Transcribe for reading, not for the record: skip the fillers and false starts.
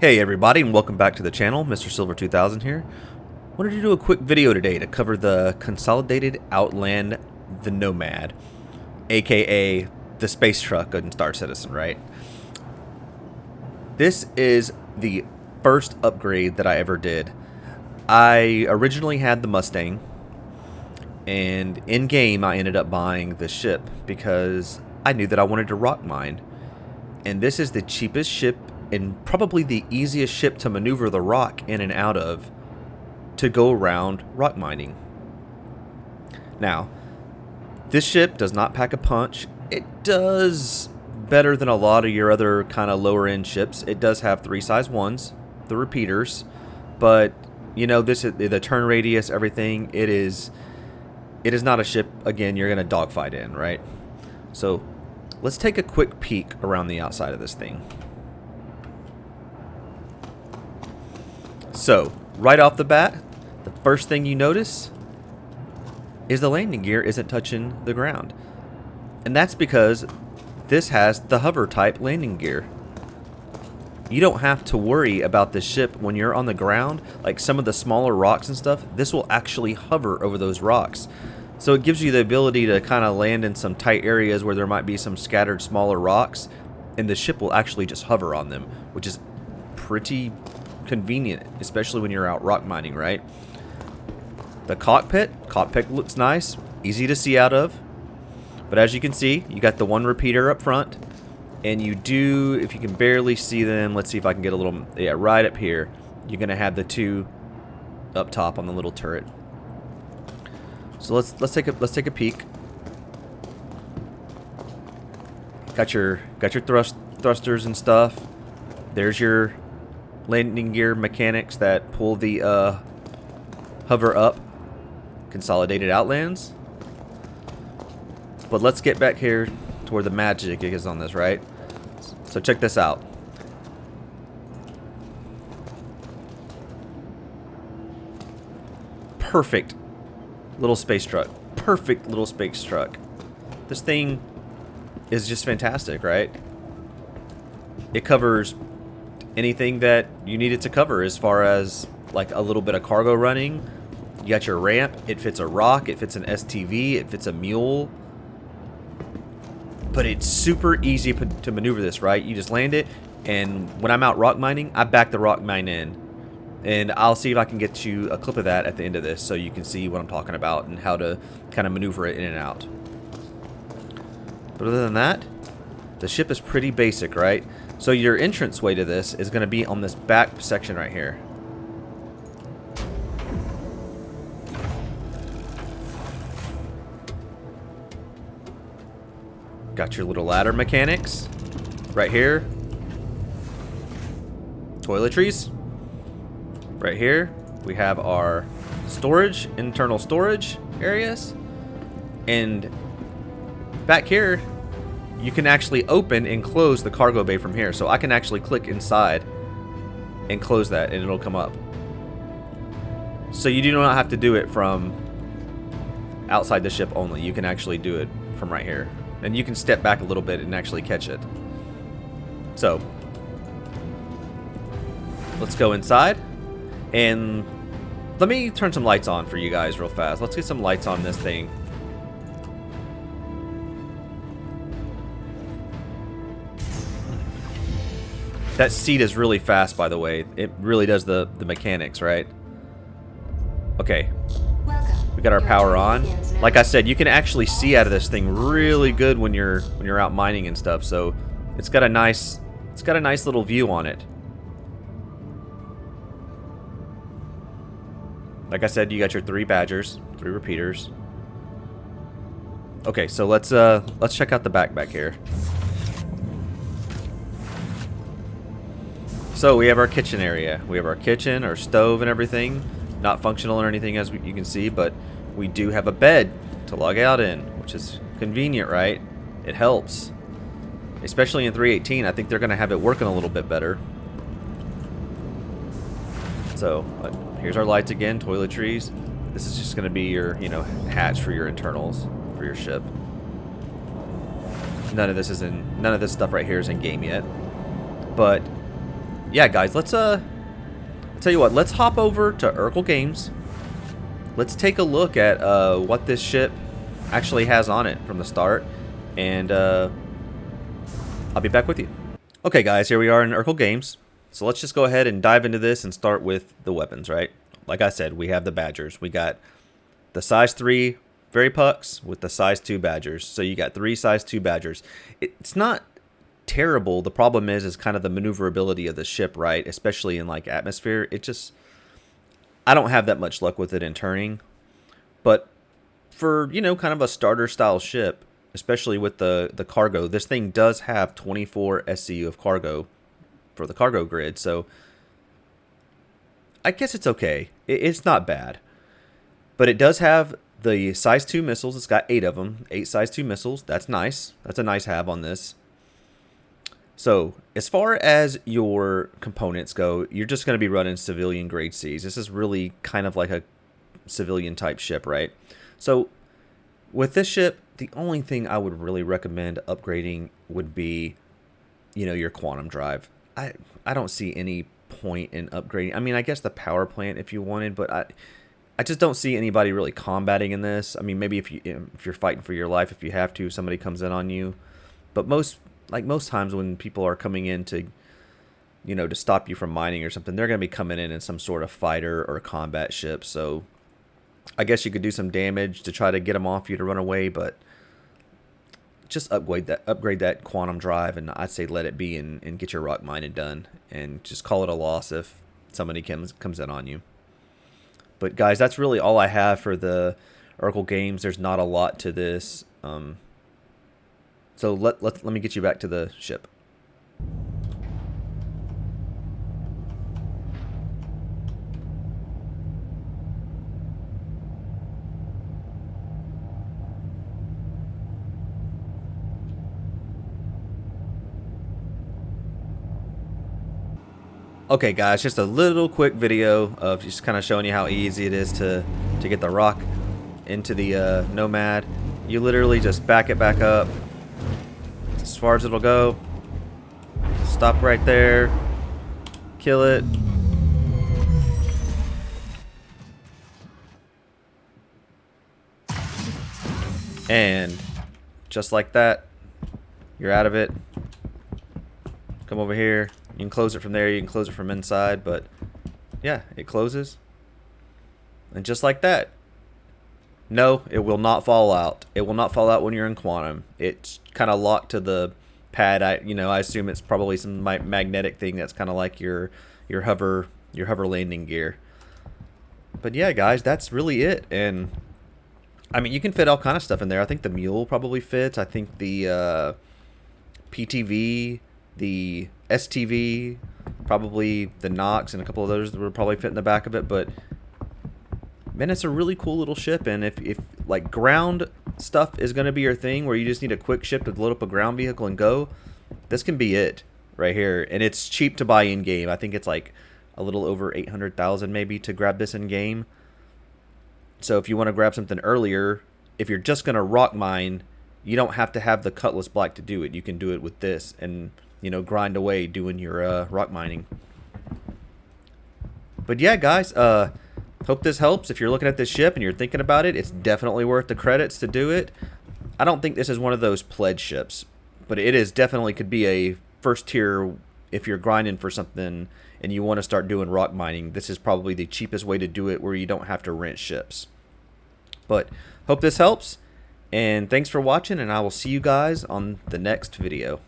Hey everybody, and welcome back to the channel. Mr. Silver 2000 here. Wanted to do a quick video today to cover the Consolidated Outland, the Nomad, aka the space truck in Star Citizen, right? This is the first upgrade that I ever did. I originally had the Mustang, and in game I ended up buying the ship because I knew that I wanted to rock mine. And this is the cheapest ship and probably the easiest ship to maneuver the rock in and out of to go around rock mining. Now, this ship does not pack a punch. It does better than a lot of your other kind of lower end ships. It does have 3 size 1s, the repeaters, but you know, this is the turn radius, everything. It is not a ship again you're gonna dogfight in, right? So let's take a quick peek around the outside of this thing. So, right off the bat, the first thing you notice is the landing gear isn't touching the ground. And that's because this has the hover type landing gear. You don't have to worry about the ship when you're on the ground, like some of the smaller rocks and stuff. This will actually hover over those rocks. So it gives you the ability to kind of land in some tight areas where there might be some scattered smaller rocks, and the ship will actually just hover on them, which is pretty convenient, especially when you're out rock mining, right? The cockpit looks nice, easy to see out of, but as you can see, you got the one repeater up front, and you do, if you can barely see them, let's see if I can get a little, yeah, right up here, you're gonna have the 2 up top on the little turret. So let's take a peek. Got your thrusters and stuff. There's your landing gear mechanics that pull the hover up. Consolidated Outlands. But let's get back here to where the magic is on this, right? So check this out. Perfect little space truck. Perfect little space truck. This thing is just fantastic, right? It covers anything that you need it to cover as far as like a little bit of cargo running. You got your ramp. It fits a rock. It fits an STV. It fits a mule. But it's super easy to maneuver this, right? You just land it, and when I'm out rock mining, I back the rock mine in. And I'll see if I can get you a clip of that at the end of this so you can see what I'm talking about and how to kind of maneuver it in and out. But other than that, the ship is pretty basic, right? So your entrance way to this is going to be on this back section right here. Got your little ladder mechanics right here. Toiletries. Right here, we have our storage, internal storage areas. And back here, you can actually open and close the cargo bay from here. So I can actually click inside and close that, and it'll come up. So you do not have to do it from outside the ship only. You can actually do it from right here. And you can step back a little bit and actually catch it. So let's go inside. And let me turn some lights on for you guys real fast. Let's get some lights on this thing. That seat is really fast, by the way. It really does the mechanics, right? Okay. We got our power on. Like I said, you can actually see out of this thing really good when you're out mining and stuff. So it's got a nice little view on it. Like I said, you got your 3 badgers, 3 repeaters. Okay, so let's check out the back here. So we have our kitchen area. We have our kitchen, our stove and everything. Not functional or anything as you can see, but we do have a bed to log out in, which is convenient, right? It helps. Especially in 3.18, I think they're going to have it working a little bit better. So, here's our lights again, toiletries. This is just going to be your, hatch for your internals for your ship. None of this stuff right here is in game yet. But yeah, guys, let's I'll tell you what, let's hop over to Urkel Games. Let's take a look at what this ship actually has on it from the start, and I'll be back with you. Okay, guys, here we are in Urkel Games. So let's just go ahead and dive into this and start with the weapons, right? Like I said, we have the Badgers. We got the size 3 Fairy Pucks with the size 2 Badgers. So you got 3 size 2 Badgers. It's not terrible. The problem is kind of the maneuverability of the ship, right? Especially in like atmosphere. It just, I don't have that much luck with it in turning. But for, you know, kind of a starter style ship, especially with the cargo, this thing does have 24 SCU of cargo for the cargo grid, so I guess it's okay. It's not bad. But it does have the size 2 missiles. It's got 8 of them. 8 size 2 missiles. That's nice. That's a nice have on this. So, as far as your components go, you're just going to be running civilian grade Cs. This is really kind of like a civilian type ship, right? So, with this ship, the only thing I would really recommend upgrading would be, you know, your quantum drive. I don't see any point in upgrading. I mean, I guess the power plant if you wanted, but I just don't see anybody really combating in this. I mean, maybe if you're fighting for your life, if you have to, somebody comes in on you. But most times when people are coming in to, you know, to stop you from mining or something, they're going to be coming in some sort of fighter or combat ship. So I guess you could do some damage to try to get them off you to run away, but just upgrade that quantum drive, and I'd say let it be and get your rock mining done, and just call it a loss if somebody comes in on you. But guys, that's really all I have for the Urkel Games. There's not a lot to this. So let me get you back to the ship. Okay, guys, just a little quick video of just kind of showing you how easy it is to get the rock into the Nomad. You literally just back it back up as far as it'll go. Stop right there. Kill it. And just like that, you're out of it. Come over here. You can close it from there, you can close it from inside, but yeah, it closes. And just like that. No, it will not fall out. It will not fall out when you're in quantum. It's kind of locked to the pad. I assume it's probably some magnetic thing that's kind of like your hover landing gear. But yeah, guys, that's really it. And I mean, you can fit all kind of stuff in there. I think the mule probably fits. I think the PTV, the STV, probably the Nox, and a couple of those that would probably fit in the back of it. But man, it's a really cool little ship. And if like ground stuff is going to be your thing, where you just need a quick ship to load up a ground vehicle and go, this can be it right here. And it's cheap to buy in game. I think it's like a little over 800,000 maybe to grab this in game. So if you want to grab something earlier, if you're just going to rock mine, you don't have to have the Cutlass Black to do it. You can do it with this and, you know, grind away doing your rock mining. But yeah, guys, hope this helps. If you're looking at this ship and you're thinking about it, it's definitely worth the credits to do it. I don't think this is one of those pledge ships, but it is definitely could be a first tier if you're grinding for something and you want to start doing rock mining. This is probably the cheapest way to do it, where you don't have to rent ships. But hope this helps, and thanks for watching, and I will see you guys on the next video.